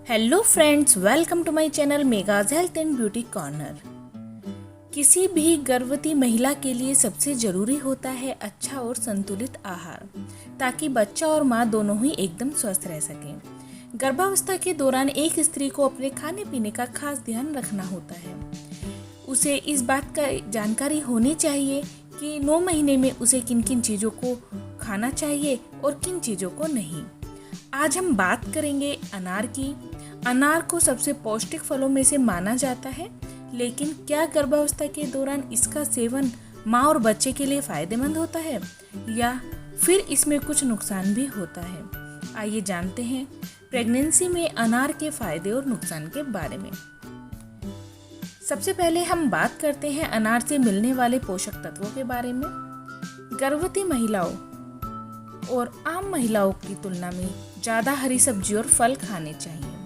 Hello friends, welcome to my channel Megha's health and beauty corner. किसी भी गर्भवती महिला के लिए सबसे ज़रूरी होता है अच्छा और संतुलित आहार, ताकि बच्चा और माँ दोनों ही एकदम स्वस्थ रह सकें। गर्भावस्था के दौरान एक स्त्री को अपने खाने पीने का खास ध्यान रखना होता है। उसे इस बात का जानकारी होनी चाहिए कि 9 महीने में उसे किन किन चीज़ों को खाना चाहिए और किन चीज़ों को नहीं। आज हम बात करेंगे अनार की। अनार को सबसे पौष्टिक फलों में से माना जाता है, लेकिन क्या गर्भावस्था के दौरान इसका सेवन माँ और बच्चे के लिए फायदेमंद होता है या फिर इसमें कुछ नुकसान भी होता है? आइए जानते हैं प्रेगनेंसी में अनार के फायदे और नुकसान के बारे में। सबसे पहले हम बात करते हैं अनार से मिलने वाले पोषक तत्वों के बारे में। गर्भवती महिलाओं और आम महिलाओं की तुलना में ज़्यादा हरी सब्जी और फल खाने चाहिए।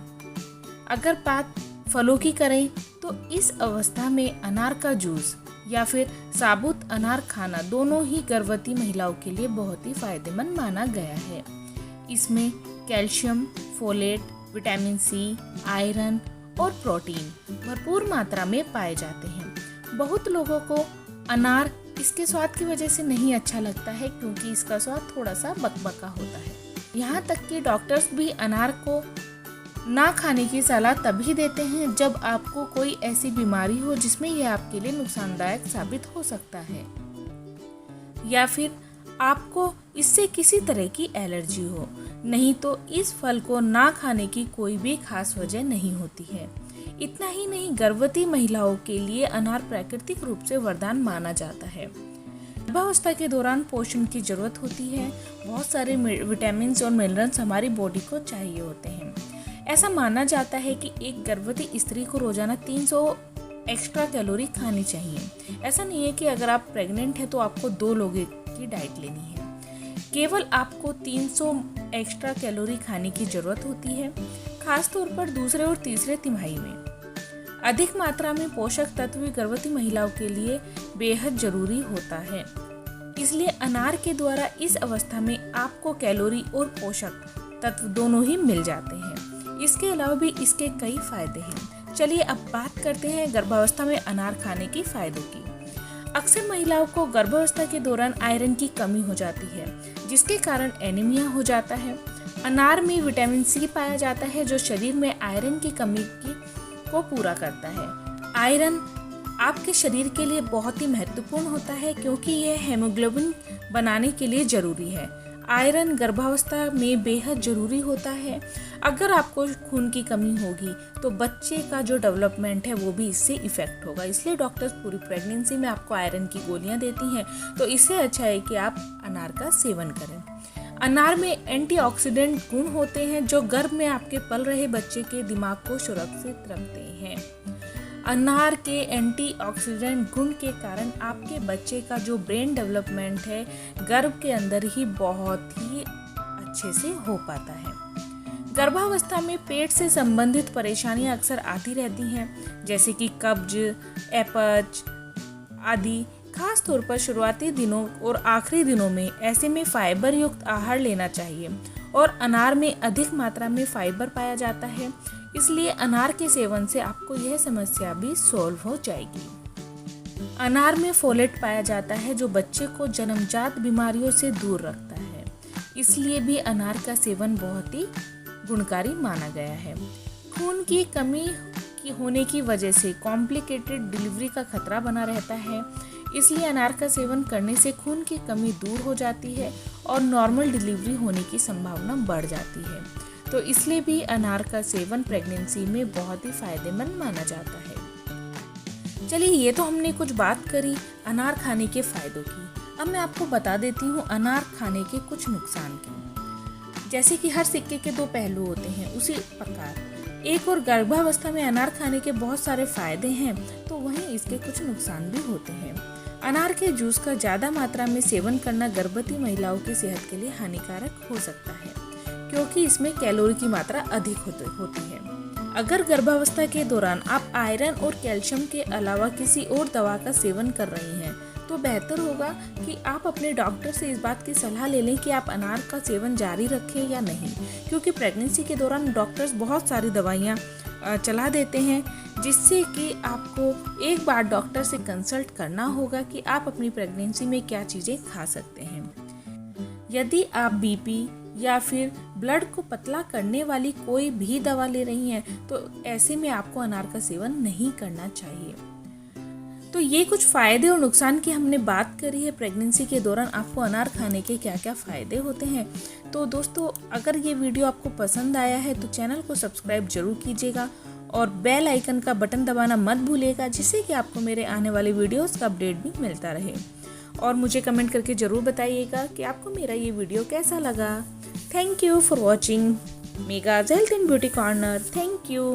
अगर बात फलों की करें तो इस अवस्था में अनार का जूस या फिर साबुत अनार खाना दोनों ही गर्भवती महिलाओं के लिए बहुत ही फायदेमंद माना गया है। इसमें calcium, folate, vitamin C, iron और प्रोटीन भरपूर मात्रा में पाए जाते हैं। बहुत लोगों को अनार इसके स्वाद की वजह से नहीं अच्छा लगता है, क्योंकि इसका स्वाद थोड़ा सा बकबका होता है। यहाँ तक कि डॉक्टर्स भी अनार को ना खाने की सलाह तभी देते हैं जब आपको कोई ऐसी बीमारी हो जिसमें यह आपके लिए नुकसानदायक साबित हो सकता है, या फिर आपको इससे किसी तरह की एलर्जी हो। नहीं तो इस फल को ना खाने की कोई भी खास वजह नहीं होती है। इतना ही नहीं, गर्भवती महिलाओं के लिए अनार प्राकृतिक रूप से वरदान माना जाता है। गर्भावस्था के दौरान पोषण की जरूरत होती है। बहुत सारे विटामिन और मिनरल्स हमारी बॉडी को चाहिए होते हैं। ऐसा माना जाता है कि एक गर्भवती स्त्री को रोजाना 300 एक्स्ट्रा कैलोरी खानी चाहिए। ऐसा नहीं है कि अगर आप प्रेग्नेंट हैं तो आपको 2 लोगों की डाइट लेनी है। केवल आपको 300 एक्स्ट्रा कैलोरी खाने की जरूरत होती है, खासतौर पर दूसरे और तीसरे तिमाही में। अधिक मात्रा में पोषक तत्व गर्भवती महिलाओं के लिए बेहद जरूरी होता है। इसलिए अनार के द्वारा इस अवस्था में आपको कैलोरी और पोषक तत्व दोनों ही मिल जाते हैं। इसके अलावा भी इसके कई फायदे हैं। चलिए अब बात करते हैं गर्भावस्था में अनार खाने के फायदों की। अक्सर महिलाओं को गर्भावस्था के दौरान आयरन की कमी हो जाती है, जिसके कारण एनीमिया हो जाता है। अनार में विटामिन सी पाया जाता है, जो शरीर में आयरन की कमी को पूरा करता है। आयरन आपके शरीर के लिए बहुत ही महत्वपूर्ण होता है, क्योंकि यह हेमोग्लोबिन बनाने के लिए जरूरी है। आयरन गर्भावस्था में बेहद जरूरी होता है। अगर आपको खून की कमी होगी तो बच्चे का जो डेवलपमेंट है वो भी इससे इफेक्ट होगा। इसलिए डॉक्टर्स पूरी प्रेगनेंसी में आपको आयरन की गोलियां देती हैं, तो इससे अच्छा है कि आप अनार का सेवन करें। अनार में एंटीऑक्सीडेंट गुण होते हैं, जो गर्भ में आपके पल रहे बच्चे के दिमाग को सुरक्षित रखते हैं। अनार के एंटीऑक्सीडेंट गुण के कारण आपके बच्चे का जो ब्रेन डेवलपमेंट है गर्भ के अंदर ही बहुत ही अच्छे से हो पाता है। गर्भावस्था में पेट से संबंधित परेशानियां अक्सर आती रहती हैं, जैसे कि कब्ज, अपच आदि। खास तौर पर शुरुआती दिनों और आखिरी दिनों में ऐसे में फाइबर युक्त आहार लेना चाहिए, और अनार में अधिक मात्रा में फाइबर पाया जाता है। इसलिए अनार के सेवन से आपको यह समस्या भी सॉल्व हो जाएगी। अनार में फोलेट पाया जाता है, जो बच्चे को जन्मजात बीमारियों से दूर रखता है। इसलिए भी अनार का सेवन बहुत ही गुणकारी माना गया है। खून की कमी होने की वजह से कॉम्प्लिकेटेड डिलीवरी का खतरा बना रहता है। इसलिए अनार का सेवन करने से खून की कमी दूर हो जाती है और नॉर्मल डिलीवरी होने की संभावना बढ़ जाती है। तो इसलिए भी अनार का सेवन प्रेगनेंसी में बहुत ही फायदेमंद माना जाता है। चलिए, ये तो हमने कुछ बात करी अनार खाने के फायदों की। अब मैं आपको बता देती हूँ अनार खाने के कुछ नुकसान के। जैसे कि हर सिक्के के 2 पहलू होते हैं, उसी प्रकार एक और गर्भावस्था में अनार खाने के बहुत सारे फायदे हैं, तो वहीं इसके कुछ नुकसान भी होते हैं। अनार के जूस का ज़्यादा मात्रा में सेवन करना गर्भवती महिलाओं की सेहत के लिए हानिकारक हो सकता है, क्योंकि इसमें कैलोरी की मात्रा अधिक होती है। अगर गर्भावस्था के दौरान आप आयरन और कैल्शियम के अलावा किसी और दवा का सेवन कर रही हैं, तो बेहतर होगा कि आप अपने डॉक्टर से इस बात की सलाह ले लें कि आप अनार का सेवन जारी रखें या नहीं, क्योंकि प्रेगनेंसी के दौरान डॉक्टर्स बहुत सारी दवाइयाँ चला देते हैं, जिससे कि आपको एक बार डॉक्टर से कंसल्ट करना होगा कि आप अपनी प्रेगनेंसी में क्या चीज़ें खा सकते हैं। यदि आप बीपी या फिर ब्लड को पतला करने वाली कोई भी दवा ले रही हैं तो ऐसे में आपको अनार का सेवन नहीं करना चाहिए। तो ये कुछ फ़ायदे और नुकसान की हमने बात करी है। प्रेगनेंसी के दौरान आपको अनार खाने के क्या क्या फ़ायदे होते हैं। तो दोस्तों, अगर ये वीडियो आपको पसंद आया है तो चैनल को सब्सक्राइब जरूर कीजिएगा और बेल आइकन का बटन दबाना मत भूलिएगा, जिससे कि आपको मेरे आने वाले वीडियोस का अपडेट भी मिलता रहे। और मुझे कमेंट करके ज़रूर बताइएगा कि आपको मेरा ये वीडियो कैसा लगा। Thank you for watching Megha's health and beauty corner. Thank you.